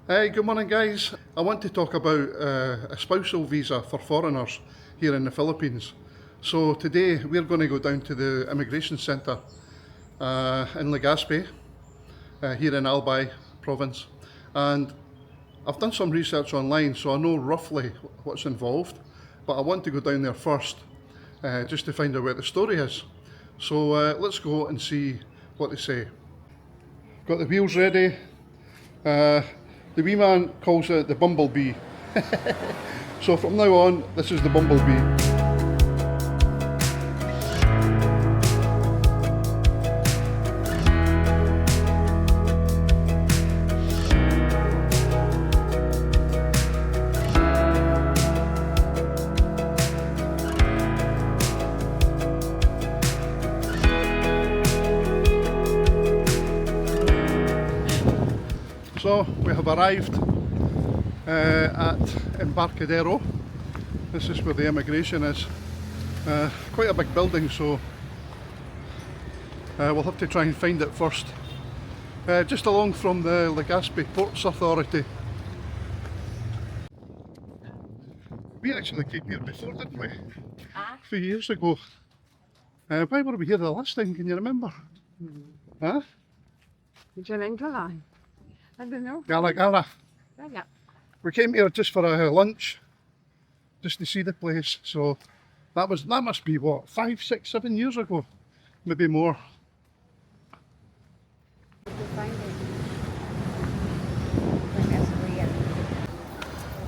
Hey, good morning, guys. I want to talk about a spousal visa for foreigners here in the Philippines. So today we're going to go down to the immigration centre in Legazpi, here in Albay province, and I've done some research online, so I know roughly what's involved. But I want to go down there first, just to find out what the story is. So let's go and see what they say. Got the wheels ready. Uh, the wee man calls it the bumblebee. So from now on, this is the bumblebee. So we have arrived at Embarcadero. This is where the immigration is. Quite a big building, so we'll have to try and find it first. Just along from the Legazpi Ports Authority. We actually came here before, didn't we? A few years ago. Why were we here the last time, can you remember? Huh? June and July. I don't know. Gala Gala. Yeah. We came here just for a lunch, just to see the place. So that must be what, 5, 6, 7 years ago, maybe more.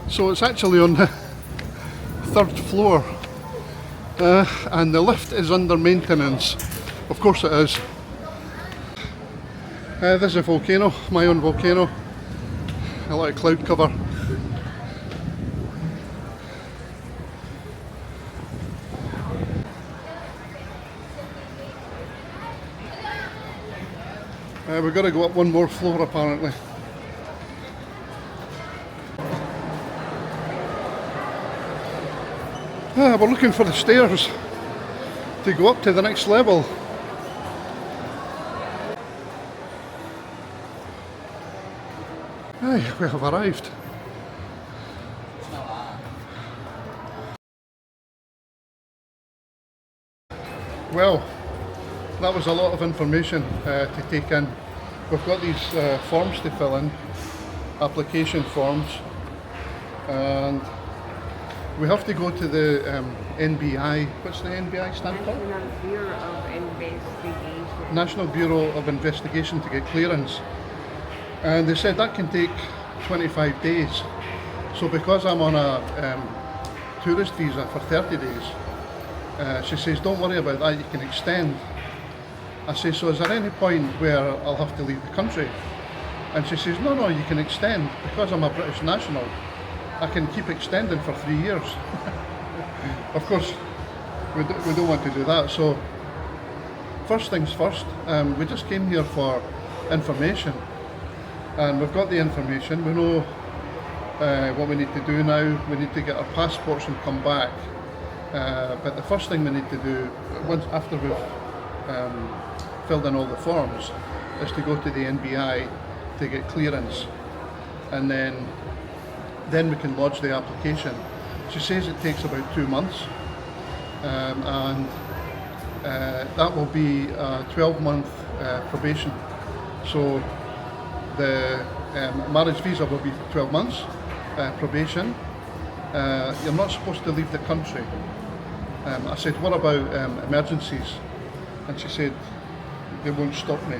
So it's actually on the 3rd floor, and the lift is under maintenance. Of course it is. There's a volcano, my own volcano. A lot of cloud cover. We've got to go up one more floor apparently. We're looking for the stairs to go up to the next level. Aye, we have arrived. Well, that was a lot of information to take in. We've got these forms to fill in, application forms, and we have to go to the NBI. What's the NBI stand for? National Bureau of Investigation. National Bureau of Investigation to get clearance. And they said that can take 25 days. So because I'm on a tourist visa for 30 days, she says, don't worry about that, you can extend. I say, so is there any point where I'll have to leave the country? And she says, no, you can extend. Because I'm a British national, I can keep extending for 3 years. Of course, we don't want to do that. So first things first, we just came here for information. And we've got the information, we know what we need to do now. We need to get our passports and come back. But the first thing we need to do, once after we've filled in all the forms, is to go to the NBI to get clearance. And then we can lodge the application. She says it takes about 2 months. And that will be a 12-month probation. So the marriage visa will be for 12 months, probation. You're not supposed to leave the country. I said, what about emergencies? And she said, they won't stop me.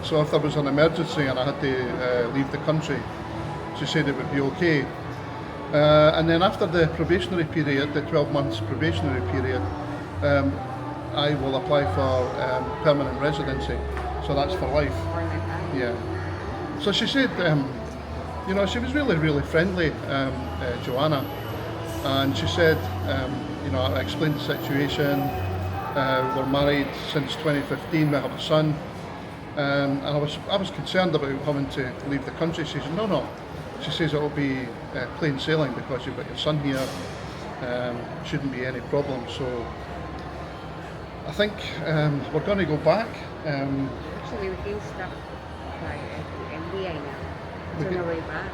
So if there was an emergency and I had to leave the country, she said it would be okay. And then after the probationary period, the 12 months probationary period, I will apply for permanent residency. So that's for life. Yeah. So she said, she was really friendly, Joanna, and she said, I explained the situation. We're married since 2015. We have a son, and I was concerned about having to leave the country. She said, no. She says it will be plain sailing because you've got your son here. Shouldn't be any problem. So I think we're going to go back. Actually, we can stop by NBI now. It's on the way back.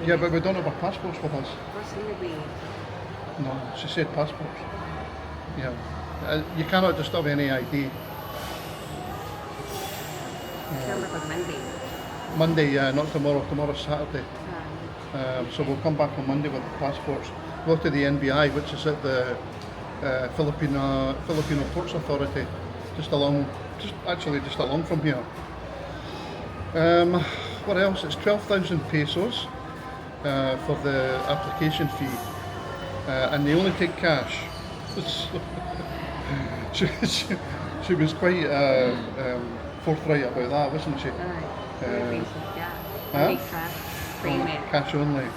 Yeah, but we don't have our passports with us. What's in the way? No, she said passports. Yeah. You cannot just have any ID. December on Monday. Monday, yeah, not tomorrow. Tomorrow's Saturday. So we'll come back on Monday with the passports. Go to the NBI, which is at the Filipino Ports Authority, just along from here. What else? It's 12,000 pesos for the application fee, and they only take cash. she was quite forthright about that, wasn't she? Huh? Cash only.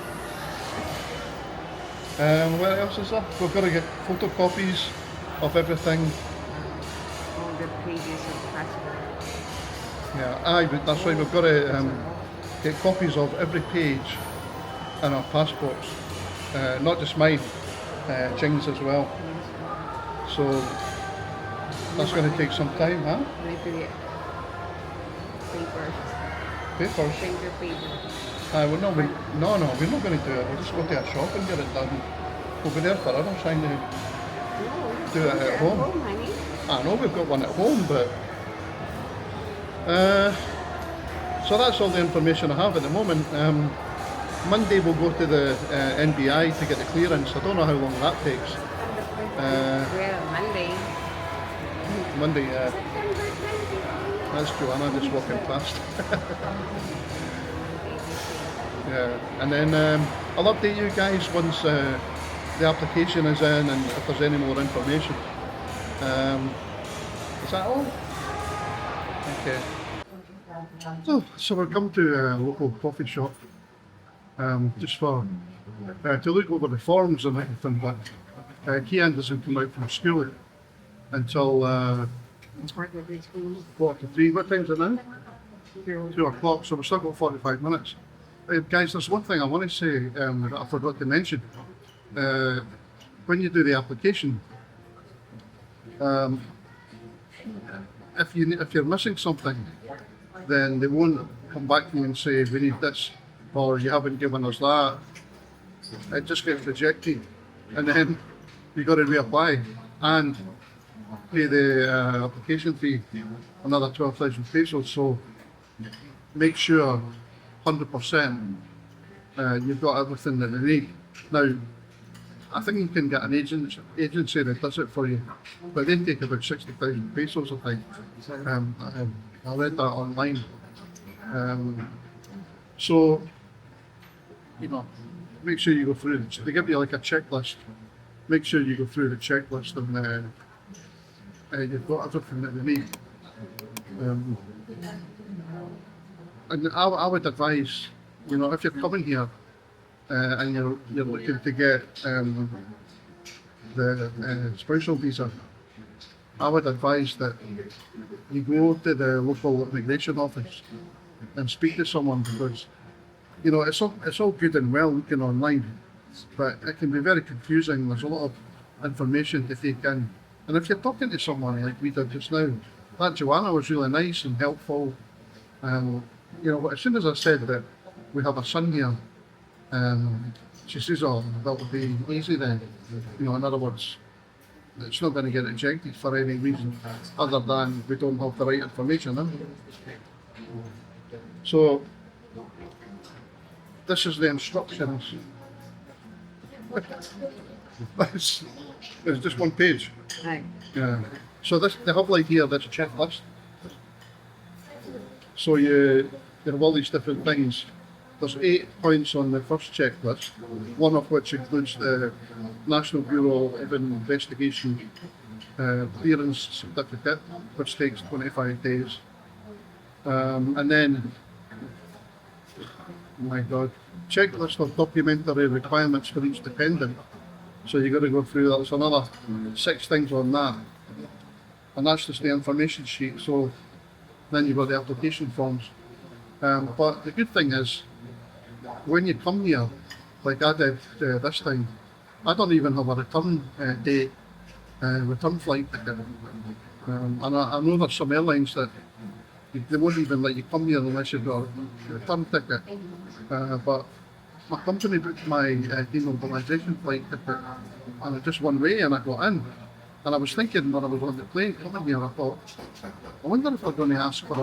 What else is there? We've got to get photocopies of everything. All the pages of the passport. Yeah, but that's right. We've got to get copies of every page in our passports, not just mine, Jing's as well. So that's going to take some time, huh? We need to get papers. Papers. Finger papers. Well, no, we're not going to do it. We'll just go to a shop and get it done. We'll be there forever trying to do it at home. Honey. I know we've got one at home, but so that's all the information I have at the moment. Monday we'll go to the NBI to get the clearance. I don't know how long that takes. Monday. Monday, that's Joanna just walking past. Yeah, and then I'll update you guys once the application is in and if there's any more information. Is that all? Okay. So we've come to a local coffee shop just for to look over the forms and everything, but Kian doesn't come out from school until quarter to 3. What time is it now? 2 o'clock, so we've still got 45 minutes. Guys, there's one thing I want to say that I forgot to mention. When you do the application, if you're missing something, then they won't come back to you and say we need this or you haven't given us that. It just gets rejected, and then you got to reapply and pay the application fee, another 12,000 pesos. So make sure 100% you've got everything that you need. Now, I think you can get an agency that does it for you, but they take about 60,000 pesos, I think. I read that online. So, you know, make sure you go through it. They give you like a checklist. Make sure you go through the checklist and you've got everything that you need. And I would advise, you know, if you're coming here and you're looking to get the spousal visa, I would advise that you go to the local immigration office and speak to someone, because you know it's all good and well looking online, but it can be very confusing. There's a lot of information to take in, and if you're talking to someone like we did just now, that Joanna was really nice and helpful. You know, as soon as I said that we have a son here, she says, "Oh, that would be easy then." You know, in other words, it's not going to get rejected for any reason other than we don't have the right information. So this is the instructions. It's just one page. Right. Yeah. So they have like here this checklist. So you have all these different things. There's 8 points on the first checklist, one of which includes the National Bureau of Investigation clearance certificate, which takes 25 days. And then, oh my God, checklist of documentary requirements for each dependent. So you've got to go through that. There's another 6 things on that. And that's just the information sheet. So then you've got the application forms. But the good thing is, when you come here, like I did this time, I don't even have a return date, return flight ticket. And I know there's some airlines that They won't even let you come here unless you've got a return ticket. But my company booked my demobilisation flight ticket, and it just one way, and I got in. And I was thinking when I was on the plane coming here, I thought, I wonder if they're going to ask for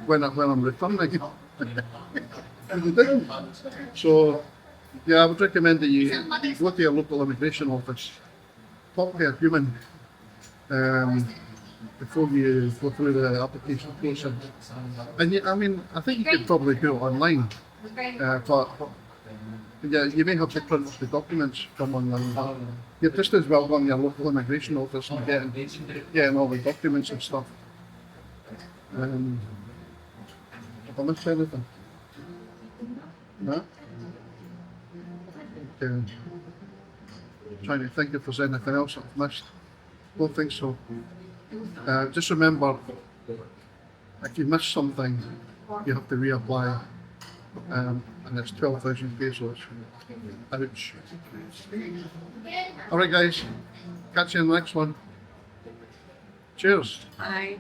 when I'm returning. And they didn't. So, yeah, I would recommend that you go to your local immigration office, talk to a human before you go through the application process. And I mean, I think you could probably do it online, but yeah, you may have to print off the documents from online. You're just as well going to your local immigration office and getting all the documents and stuff. Have I missed anything? No? Okay. Trying to think if there's anything else I've missed. Don't think so. Just remember, if you miss something, you have to reapply. And it's 12,000 pesos. Ouch. Alright guys, catch you in the next one. Cheers. Bye.